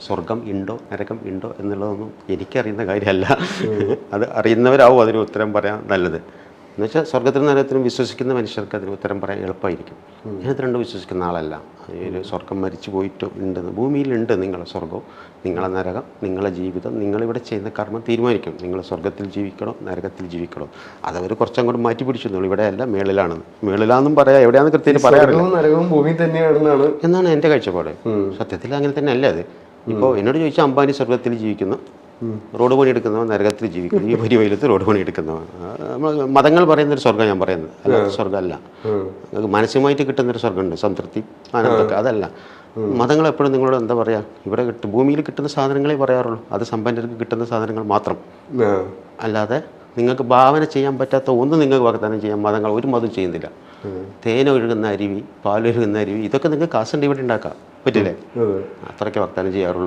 സ്വർഗം ഉണ്ടോ നരകം ഉണ്ടോ എന്നുള്ളതൊന്നും എനിക്കറിയുന്ന കാര്യമല്ല. അത് അറിയുന്നവരാവും അതിന് ഉത്തരം പറയാൻ നല്ലത്. എന്നുവെച്ചാൽ സ്വർഗത്തിനും നരകത്തിനും വിശ്വസിക്കുന്ന മനുഷ്യർക്ക് അതിന് ഉത്തരം പറയാൻ എളുപ്പമായിരിക്കും. ഞാനത് രണ്ടും വിശ്വസിക്കുന്ന ആളല്ല. ഒരു സ്വർഗം മരിച്ചു പോയിട്ട് ഉണ്ടെന്ന്, ഭൂമിയിലുണ്ട് നിങ്ങളെ സ്വർഗവും നിങ്ങളെ നരകം, നിങ്ങളെ ജീവിതം, നിങ്ങളിവിടെ ചെയ്യുന്ന കർമ്മം തീരുമാനിക്കും. നിങ്ങൾ സ്വർഗത്തിൽ ജീവിക്കണോ നരകത്തിൽ ജീവിക്കണോ. അതവർ കുറച്ചങ്ങോട്ട് മാറ്റി പിടിച്ചു. ഇവിടെയല്ല മേളിലാണെന്ന്. മേളിലാണെന്നും പറയാം, എവിടെയാണെന്ന് കൃത്യമായിട്ട് പറയാറില്ല. നരകവും ഭൂമി തന്നെയാണെന്നാണ് എന്നാണ് എൻ്റെ കാഴ്ചപ്പാട്. സത്യത്തിൽ അങ്ങനെ തന്നെ അല്ലേ അത്. ഇപ്പോൾ എന്നോട് ചോദിച്ചാൽ അംബാനി സ്വർഗത്തിൽ ജീവിക്കുന്നു, റോഡ് പണി എടുക്കുന്നവൻ നരകത്തിൽ ജീവിക്കുന്നു, ഈ പരിവയിലത്ത് റോഡ് പണി എടുക്കുന്നവൻ. മതങ്ങൾ പറയുന്നൊരു സ്വർഗ്ഗം ഞാൻ പറയുന്നത് അല്ലാതെ സ്വർഗ്ഗമല്ല. മാനസികമായിട്ട് കിട്ടുന്നൊരു സ്വർഗ്ഗമുണ്ട്, സംതൃപ്തി, ആനന്ദമൊക്കെ. അതല്ല മതങ്ങൾ എപ്പോഴും നിങ്ങളോട് എന്താ പറയുക, ഇവിടെ ഭൂമിയിൽ കിട്ടുന്ന സാധനങ്ങളെ പറയാറുള്ളൂ. അത് സമ്പന്നർക്ക് കിട്ടുന്ന സാധനങ്ങൾ മാത്രം. അല്ലാതെ നിങ്ങൾക്ക് ഭാവന ചെയ്യാൻ പറ്റാത്ത ഒന്നും നിങ്ങൾക്ക് വാഗ്ദാനം ചെയ്യാൻ മതങ്ങൾ ഒരു മതം ചെയ്യുന്നില്ല. തേനൊഴുകുന്ന അരുവി, പാലൊഴുകുന്ന അരുവി, ഇതൊക്കെ നിങ്ങൾക്ക് കാശുണ്ട് ഇവിടെ ഉണ്ടാക്കാം, പറ്റില്ലേ? അത്രയ്ക്ക് വാഗ്ദാനം ചെയ്യാറുള്ളൂ.